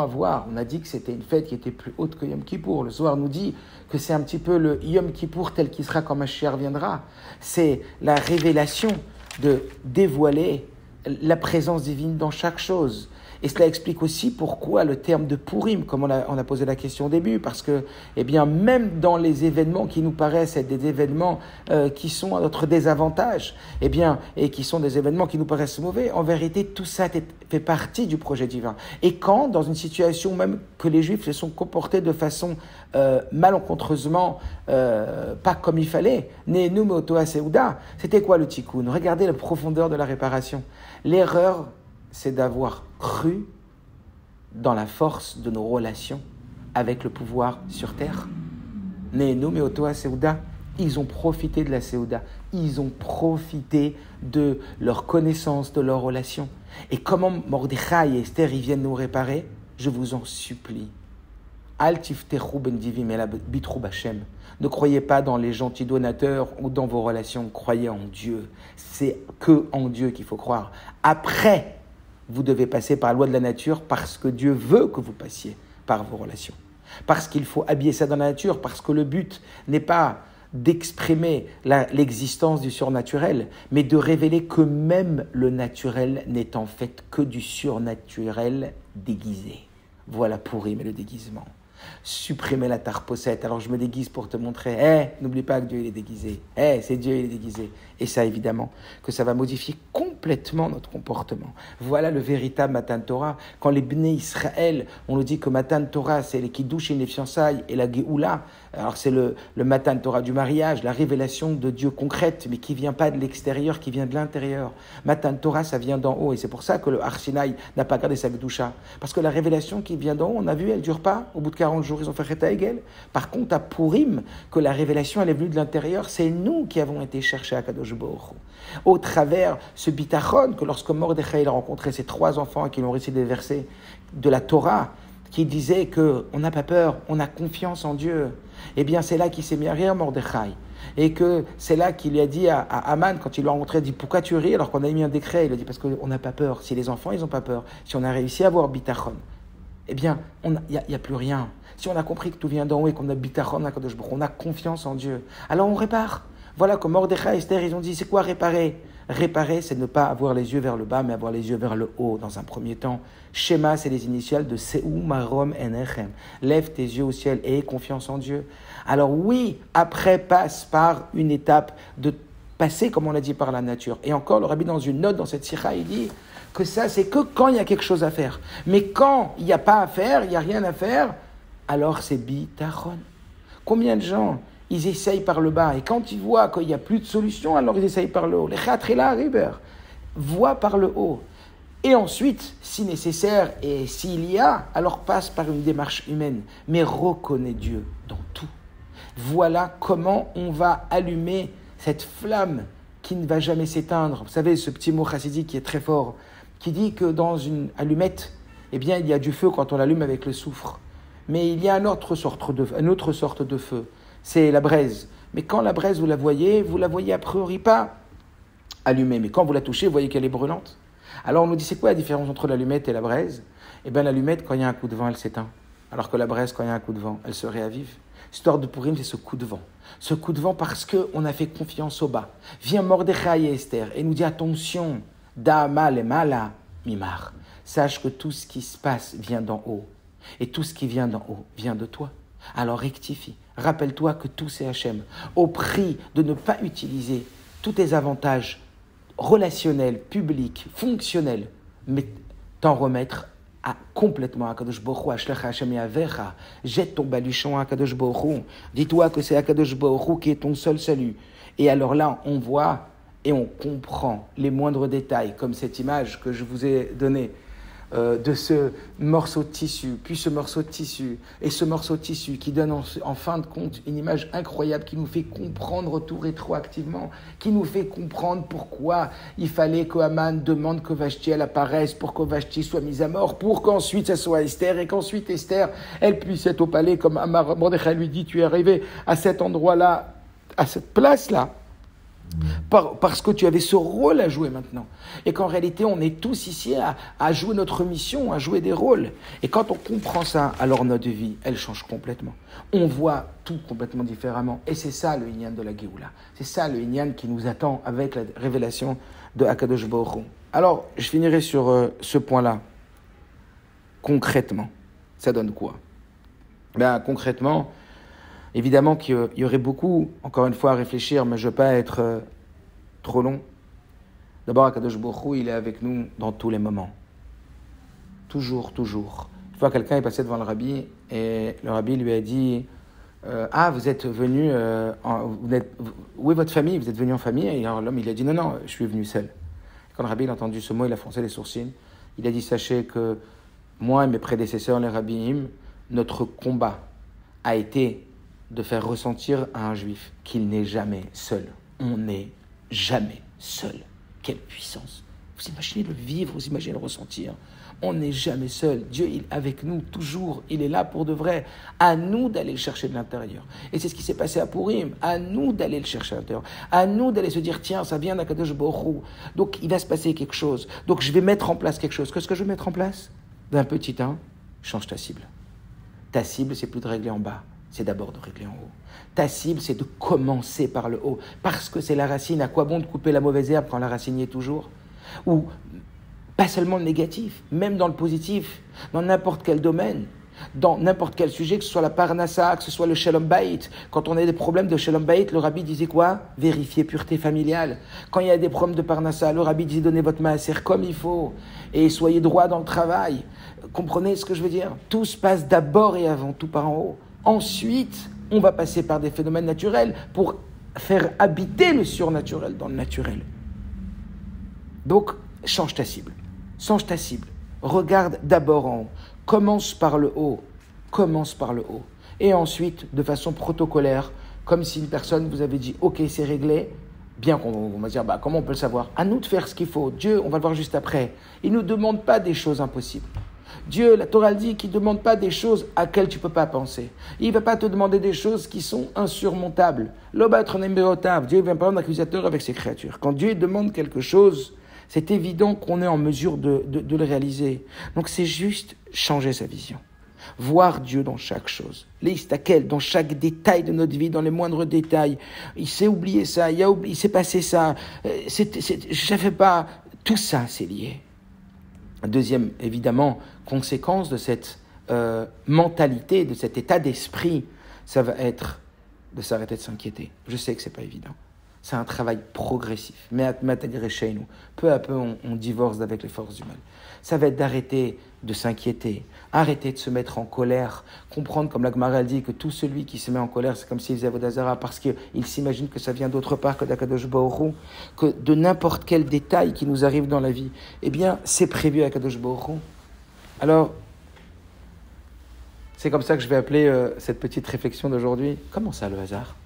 à voir. On a dit que c'était une fête qui était plus haute que Yom Kippour. Le soir nous dit que c'est un petit peu le Yom Kippour tel qu'il sera quand Mashiach viendra. C'est la révélation de dévoiler la présence divine dans chaque chose. Et cela explique aussi pourquoi le terme de Purim, comme on a posé la question au début, parce que, eh bien, même dans les événements qui nous paraissent être des événements qui sont à notre désavantage, eh bien, et qui sont des événements qui nous paraissent mauvais, en vérité, tout ça fait partie du projet divin. Et quand, dans une situation même que les Juifs se sont comportés de façon malencontreusement, pas comme il fallait, Nehenu meotoa Seuda, c'était quoi le tikkun? Regardez la profondeur de la réparation. L'erreur, c'est d'avoir cru dans la force de nos relations avec le pouvoir sur terre. Nehenu meotoa Seuda, ils ont profité de la Seuda, ils ont profité de leur connaissance, de leur relation. Et comment Mordechai et Esther ils viennent nous réparer? Je vous en supplie. Al tiftechu ben divim ela bitru b'Hashem. Ne croyez pas dans les gentils donateurs ou dans vos relations, croyez en Dieu. C'est que en Dieu qu'il faut croire. Après, vous devez passer par la loi de la nature parce que Dieu veut que vous passiez par vos relations. Parce qu'il faut habiller ça dans la nature, parce que le but n'est pas d'exprimer l'existence du surnaturel, mais de révéler que même le naturel n'est en fait que du surnaturel déguisé. Voilà Purim et le déguisement. Supprimer la tarposette. Alors je me déguise pour te montrer, n'oublie pas que Dieu il est déguisé. C'est Dieu il est déguisé. Et ça évidemment que ça va modifier complètement notre comportement. Voilà le véritable Matan Torah. Quand les Bnei Israël, on nous dit que Matan Torah c'est les Kiddush et les fiançailles et la Géoula. Alors c'est le Matan Torah du mariage, la révélation de Dieu concrète, mais qui vient pas de l'extérieur, qui vient de l'intérieur. Matan Torah ça vient d'en haut et c'est pour ça que le Har Sinai n'a pas gardé sa Kedusha. Parce que la révélation qui vient d'en haut, on a vu, elle dure pas. Au bout de 40 jours, ils ont fait Cheta Egel. Par contre, à Purim, que la révélation, elle est venue de l'intérieur, c'est nous qui avons été chercher à Kadosh Baruch Hu. Au travers ce bitachon, que lorsque Mordechai a rencontré ses 3 enfants qui l'ont récité des versets de la Torah, qui disaient qu'on n'a pas peur, on a confiance en Dieu. Eh bien, c'est là qu'il s'est mis à rire, Mordechai. Et que c'est là qu'il lui a dit à Aman, quand il l'a rencontré, il dit « Pourquoi tu ris alors qu'on a mis un décret ?» Il a dit « Parce qu'on n'a pas peur. Si les enfants, ils n'ont pas peur. Si on a réussi à avoir bitachon, eh bien, il n'y a plus rien. Si on a compris que tout vient d'en haut et qu'on a bitachon, on a confiance en Dieu, alors on répare. Voilà comme Mordechai et Esther, ils ont dit, c'est quoi réparer? Réparer, c'est ne pas avoir les yeux vers le bas, mais avoir les yeux vers le haut dans un premier temps. Shema, c'est les initiales de Seu Marom Enechem. Lève tes yeux au ciel et aie confiance en Dieu. Alors oui, après passe par une étape de passer, comme on l'a dit, par la nature. Et encore, le rabbi, dans une note dans cette sikha, il dit que ça, c'est que quand il y a quelque chose à faire. Mais quand il n'y a pas à faire, il n'y a rien à faire, alors c'est bitachon. Combien de gens ils essayent par le bas, et quand ils voient qu'il n'y a plus de solution, alors ils essayent par le haut. Les chatrila riber voient par le haut. Et ensuite, si nécessaire, et s'il y a, alors passe par une démarche humaine. Mais reconnais Dieu dans tout. Voilà comment on va allumer cette flamme qui ne va jamais s'éteindre. Vous savez, ce petit mot chassidique qui est très fort, qui dit que dans une allumette, eh bien, il y a du feu quand on l'allume avec le soufre. Mais il y a une autre sorte de feu. C'est la braise. Mais quand la braise, vous la voyez a priori pas allumée. Mais quand vous la touchez, vous voyez qu'elle est brûlante. Alors on nous dit, c'est quoi la différence entre l'allumette et la braise? Eh bien, l'allumette, quand il y a un coup de vent, elle s'éteint. Alors que la braise, quand il y a un coup de vent, elle se réavive. L'histoire de Purim, c'est ce coup de vent. Ce coup de vent parce qu'on a fait confiance au bas. Vient Mordechai et Esther et nous dit, attention, Da'ama le mala mimar. Sache que tout ce qui se passe vient d'en haut. Et tout ce qui vient d'en haut vient de toi. Alors rectifie. Rappelle-toi que tout c'est Hachem. Au prix de ne pas utiliser tous tes avantages relationnels, publics, fonctionnels, mais t'en remettre complètement à Kadosh Baruch Hu, Ashlech Hashem Yavecha, jette ton baluchon à Kadosh Baruch Hu. Dis-toi que c'est à Kadosh Baruch Hu qui est ton seul salut. Et alors là, on voit et on comprend les moindres détails, comme cette image que je vous ai donnée, de ce morceau de tissu, puis ce morceau de tissu, et ce morceau de tissu qui donne en fin de compte une image incroyable qui nous fait comprendre tout rétroactivement, qui nous fait comprendre pourquoi il fallait que Haman demande que Vashti elle apparaisse, pour que Vashti soit mise à mort, pour qu'ensuite ça soit Esther, et qu'ensuite Esther, elle puisse être au palais, comme Mordechai lui dit, tu es arrivé à cet endroit-là, à cette place-là, parce que tu avais ce rôle à jouer maintenant. Et qu'en réalité, on est tous ici à jouer notre mission, à jouer des rôles. Et quand on comprend ça, alors notre vie, elle change complètement. On voit tout complètement différemment. Et c'est ça le Inyan de la Géoula. C'est ça le Inyan qui nous attend avec la révélation de Akadosh Baruch Hu. Alors, je finirai sur ce point-là. Concrètement, ça donne quoi? Concrètement, évidemment qu'il y aurait beaucoup, encore une fois, à réfléchir, mais je ne veux pas être trop long. D'abord, Akadosh Baruch Hu, il est avec nous dans tous les moments. Toujours, toujours. Une fois, quelqu'un est passé devant le rabbi, et le rabbi lui a dit vous êtes venu, où est votre famille? Vous êtes venu en famille? Et alors l'homme, il a dit non, je suis venu seul. Quand le rabbi a entendu ce mot, il a froncé les sourcils. Il a dit, sachez que moi et mes prédécesseurs, les rabbins, notre combat a été de faire ressentir à un juif qu'il n'est jamais seul. On n'est jamais seul. Quelle puissance! Vous imaginez le vivre, vous imaginez le ressentir. On n'est jamais seul. Dieu, il est avec nous toujours. Il est là pour de vrai. À nous d'aller le chercher de l'intérieur. Et c'est ce qui s'est passé à Purim. À nous d'aller le chercher à l'intérieur. À nous d'aller se dire, tiens, ça vient d'Akadosh Baruch Hu. Donc, il va se passer quelque chose. Donc, je vais mettre en place quelque chose. Qu'est-ce que je vais mettre en place? D'un petit 1, change ta cible. Ta cible, c'est plus de régler en bas. C'est d'abord de régler en haut. Ta cible, c'est de commencer par le haut. Parce que c'est la racine. À quoi bon de couper la mauvaise herbe quand la racine y est toujours? Ou pas seulement le négatif, même dans le positif, dans n'importe quel domaine, dans n'importe quel sujet, que ce soit la parnassa, que ce soit le shalom bayit. Quand on a des problèmes de shalom bayit, le rabbi disait quoi? Vérifier pureté familiale. Quand il y a des problèmes de parnassa, le rabbi disait donnez votre maaser comme il faut et soyez droit dans le travail. Comprenez ce que je veux dire? Tout se passe d'abord et avant tout par en haut. Ensuite, on va passer par des phénomènes naturels pour faire habiter le surnaturel dans le naturel. Donc, change ta cible. Change ta cible. Regarde d'abord en haut. Commence par le haut. Commence par le haut. Et ensuite, de façon protocolaire, comme si une personne vous avait dit « Ok, c'est réglé », bien qu'on va dire « Comment on peut le savoir ?» À nous de faire ce qu'il faut. Dieu, on va le voir juste après, il ne nous demande pas des choses impossibles. Dieu, la Torah dit qu'il ne demande pas des choses à quelles tu ne peux pas penser. Il ne va pas te demander des choses qui sont insurmontables. Dieu vient parler d'accusateur avec ses créatures. Quand Dieu demande quelque chose, c'est évident qu'on est en mesure de le réaliser. Donc c'est juste changer sa vision. Voir Dieu dans chaque chose. L'Istakel, dans chaque détail de notre vie, dans les moindres détails. Il s'est oublié ça, il s'est passé ça. Je ne fais pas. Tout ça, c'est lié. Deuxième, évidemment, conséquence de cette mentalité, de cet état d'esprit, ça va être de s'arrêter de s'inquiéter. Je sais que ce n'est pas évident. C'est un travail progressif. Mais chez nous, peu à peu, on divorce avec les forces du mal. Ça va être d'arrêter de s'inquiéter, arrêter de se mettre en colère, comprendre, comme la Gemara dit, que tout celui qui se met en colère, c'est comme s'il faisait Avodah Zarah, parce qu'il s'imagine que ça vient d'autre part que d'Akadosh Baruch Hu, que de n'importe quel détail qui nous arrive dans la vie, eh bien, c'est prévu à Akadosh Baruch Hu. Alors, c'est comme ça que je vais appeler cette petite réflexion d'aujourd'hui. Comment ça, le hasard?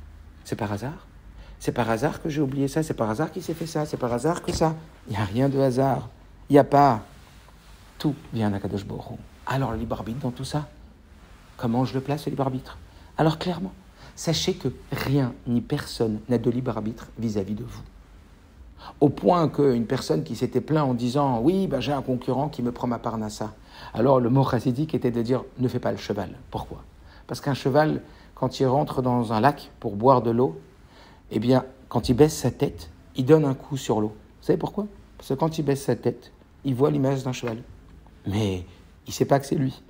C'est par hasard? C'est par hasard que j'ai oublié ça, c'est par hasard qu'il s'est fait ça, c'est par hasard que ça. Il n'y a rien de hasard. Il n'y a pas. Tout vient d'Akadosh Baruch Hu. Alors le libre arbitre dans tout ça, comment je le place, le libre arbitre? Alors clairement, sachez que rien ni personne n'a de libre arbitre vis-à-vis de vous. Au point qu'une personne qui s'était plaint en disant « Oui, j'ai un concurrent qui me prend ma parnassa ». Alors le mot chassidique était de dire « Ne fais pas le cheval ». Pourquoi? Parce qu'un cheval, quand il rentre dans un lac pour boire de l'eau, eh bien, quand il baisse sa tête, il donne un coup sur l'eau. Vous savez pourquoi? Parce que quand il baisse sa tête, il voit l'image d'un cheval. Mais il ne sait pas que c'est lui.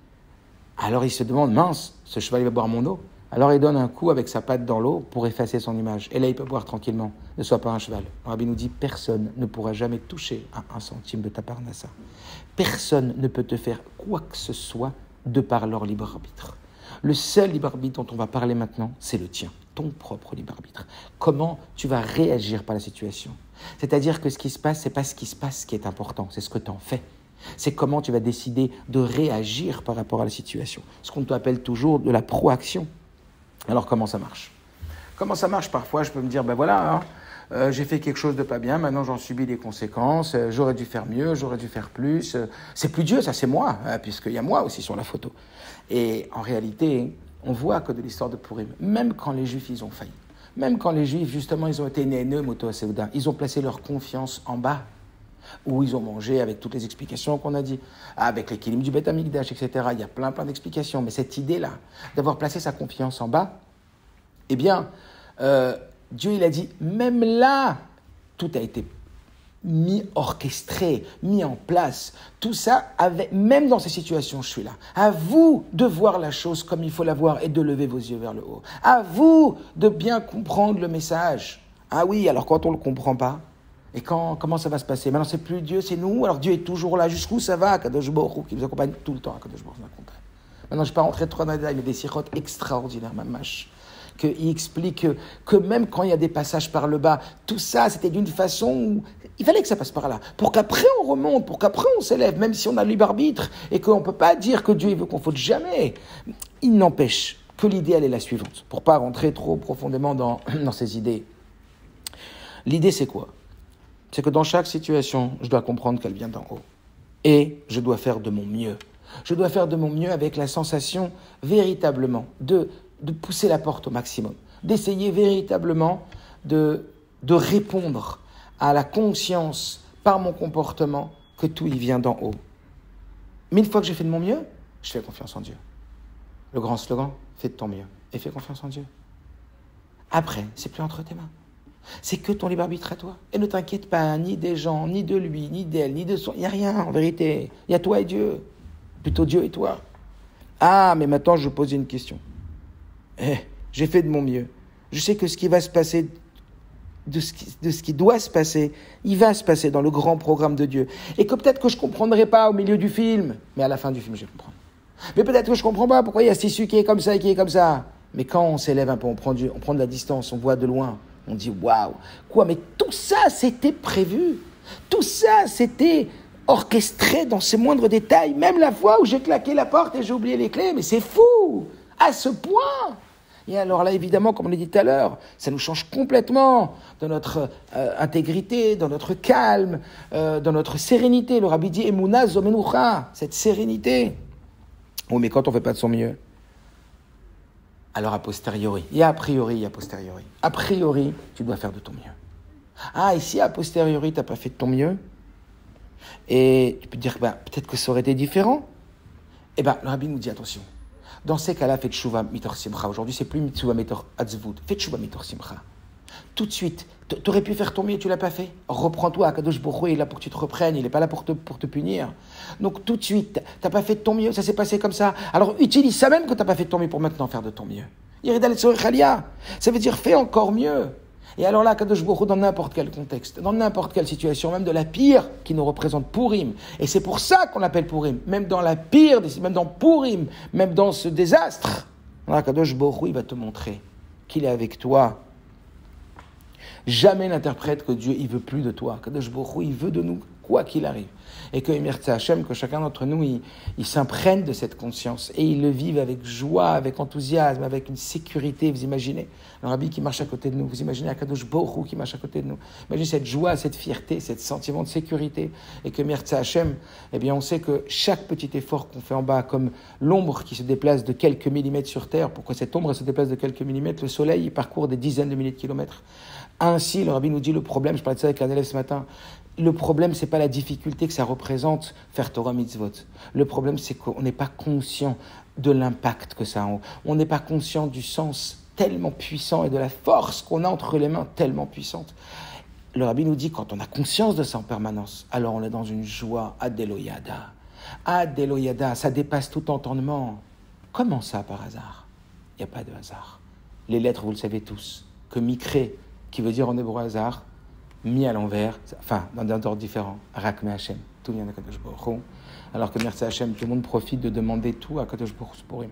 Alors il se demande, mince, ce cheval il va boire mon eau. Alors il donne un coup avec sa patte dans l'eau pour effacer son image. Et là, il peut boire tranquillement. Ne sois pas un cheval. Le Rabbi nous dit, personne ne pourra jamais toucher à 1 centime de ta parnassa. Personne ne peut te faire quoi que ce soit de par leur libre arbitre. Le seul libre arbitre dont on va parler maintenant, c'est le tien, ton propre libre arbitre. Comment tu vas réagir par la situation? C'est-à-dire que ce qui se passe, c'est pas ce qui se passe qui est important, c'est ce que tu en fais. C'est comment tu vas décider de réagir par rapport à la situation. Ce qu'on appelle toujours de la proaction. Alors comment ça marche? Comment ça marche? Parfois, je peux me dire, j'ai fait quelque chose de pas bien, maintenant j'en subis les conséquences, j'aurais dû faire mieux, j'aurais dû faire plus. C'est plus Dieu, ça c'est moi, puisqu'il y a moi aussi sur la photo. Et en réalité, on voit que de l'histoire de Purim, même quand les Juifs, ils ont failli, même quand les Juifs, justement, ils ont été néneux, Moto Seouda, ils ont placé leur confiance en bas, où ils ont mangé avec toutes les explications qu'on a dit, avec les kilim du Beth Amikdash, etc. Il y a plein d'explications, mais cette idée-là, d'avoir placé sa confiance en bas, eh bien, Dieu, il a dit, même là, tout a été orchestré, mis en place. Tout ça, même dans ces situations, je suis là. À vous de voir la chose comme il faut la voir et de lever vos yeux vers le haut. À vous de bien comprendre le message. Ah oui, alors quand on ne le comprend pas, et comment ça va se passer? Maintenant, c'est plus Dieu, c'est nous. Alors Dieu est toujours là. Jusqu'où ça va? Kadosh Baruch Hu, qui vous accompagne tout le temps. Kadosh Baruch Hu, maintenant, je ne vais pas rentrer trop dans les détails, mais des sirotes extraordinaires, mamash. Qu'il explique que même quand il y a des passages par le bas, tout ça, c'était d'une façon où il fallait que ça passe par là, pour qu'après on remonte, pour qu'après on s'élève, même si on a le libre arbitre, et qu'on ne peut pas dire que Dieu veut qu'on faute jamais. Il n'empêche que l'idée, elle est la suivante, pour ne pas rentrer trop profondément dans ces idées. L'idée, c'est quoi? C'est que dans chaque situation, je dois comprendre qu'elle vient d'en haut. Et je dois faire de mon mieux. Je dois faire de mon mieux avec la sensation véritablement de pousser la porte au maximum, d'essayer véritablement de répondre à la conscience par mon comportement que tout y vient d'en haut. Mais une fois que j'ai fait de mon mieux, je fais confiance en Dieu. Le grand slogan, fais de ton mieux et fais confiance en Dieu. Après, c'est plus entre tes mains. C'est que ton libre arbitre à toi. Et ne t'inquiète pas ni des gens, ni de lui, ni d'elle, ni de son... Il n'y a rien en vérité. Il y a toi et Dieu. Plutôt Dieu et toi. Ah, mais maintenant je pose une question. J'ai fait de mon mieux. Je sais que ce qui va se passer, de ce qui doit se passer, il va se passer dans le grand programme de Dieu. Et que peut-être que je ne comprendrai pas au milieu du film, mais à la fin du film, je vais comprendre. Mais peut-être que je ne comprends pas pourquoi il y a ce tissu qui est comme ça et qui est comme ça. Mais quand on s'élève un peu, on prend de la distance, on voit de loin, on dit waouh, quoi, mais tout ça, c'était prévu. Tout ça, c'était orchestré dans ses moindres détails. Même la fois où j'ai claqué la porte et j'ai oublié les clés, mais c'est fou, à ce point. Et alors là, évidemment, comme on l'a dit tout à l'heure, ça nous change complètement dans notre intégrité, dans notre calme, dans notre sérénité. Le Rabbi dit « Emuna zomenucha », cette sérénité. Oui, mais quand on ne fait pas de son mieux, alors a posteriori, il y a a priori, il y a a posteriori. A priori, tu dois faire de ton mieux. Ah, et si a posteriori, tu n'as pas fait de ton mieux, et tu peux te dire, peut-être que ça aurait été différent. Eh bien, le rabbi nous dit attention. Dans ces cas-là, fais tchouva mitor simcha. Aujourd'hui, c'est plus tchouva mitor atzvut. Fais tchouva mitor simcha. Tout de suite, tu aurais pu faire ton mieux, tu l'as pas fait. Reprends-toi, Akadosh Baruch Hu, il est là pour que tu te reprennes, il n'est pas là pour te punir. Donc tout de suite, t'as pas fait de ton mieux, ça s'est passé comme ça. Alors utilise ça même que t'as pas fait de ton mieux pour maintenant faire de ton mieux. Ça veut dire fais encore mieux. Et alors là, Akadosh Baruch Hu, dans n'importe quel contexte, dans n'importe quelle situation, même de la pire qui nous représente Purim, et c'est pour ça qu'on l'appelle Purim, même dans la pire, même dans Purim, même dans ce désastre, Akadosh Baruch Hu, il va te montrer qu'il est avec toi. Jamais n'interprète que Dieu, il veut plus de toi. Kadosh Baruch Hu, il veut de nous, quoi qu'il arrive. Et que Mirza Hashem, que chacun d'entre nous, il s'imprègne de cette conscience et il le vive avec joie, avec enthousiasme, avec une sécurité. Vous imaginez le rabbi qui marche à côté de nous. Vous imaginez Akadosh Baruch Hu qui marche à côté de nous. Imaginez cette joie, cette fierté, ce sentiment de sécurité. Et que Mirza Hashem, eh bien, on sait que chaque petit effort qu'on fait en bas, comme l'ombre qui se déplace de quelques millimètres sur Terre, pourquoi cette ombre se déplace de quelques millimètres, le soleil, il parcourt des dizaines de milliers de kilomètres. Ainsi, le rabbi nous dit le problème, je parlais de ça avec un élève ce matin, le problème, c'est pas la difficulté que ça représente faire Torah Mitzvot. Le problème, c'est qu'on n'est pas conscient de l'impact que ça a. On n'est pas conscient du sens tellement puissant et de la force qu'on a entre les mains tellement puissante. Le rabbi nous dit, quand on a conscience de ça en permanence, alors on est dans une joie Adeloyada. Adeloyada, ça dépasse tout entendement. Comment ça, par hasard? Il n'y a pas de hasard. Les lettres, vous le savez tous, que Mikré, qui veut dire en hébreu hasard, mis à l'envers, enfin, dans des ordres différents, Rakme Hashem, tout vient de Kadosh Baruch Hu, alors que merci Hashem, tout le monde profite de demander tout à Kadosh Baruch Hu Purim.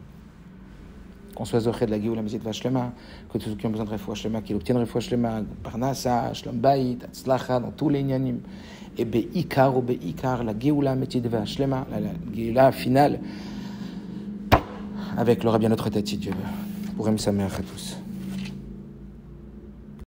Qu'on soit zoché de la Géoula Mizit Vashlema, que tous ceux qui ont besoin de Refoua Shlema, qu'ils obtiennent Refoua Shlema, Parnassa, Shlom Bayit, Atzlacha, dans tous les Inyanim, et Be'ikar ou Be'ikar, la Géoula Mizit Vashlema, la Géoula finale, avec le Rabbi à notre tête, si Dieu veut. Purim Sameach à tous.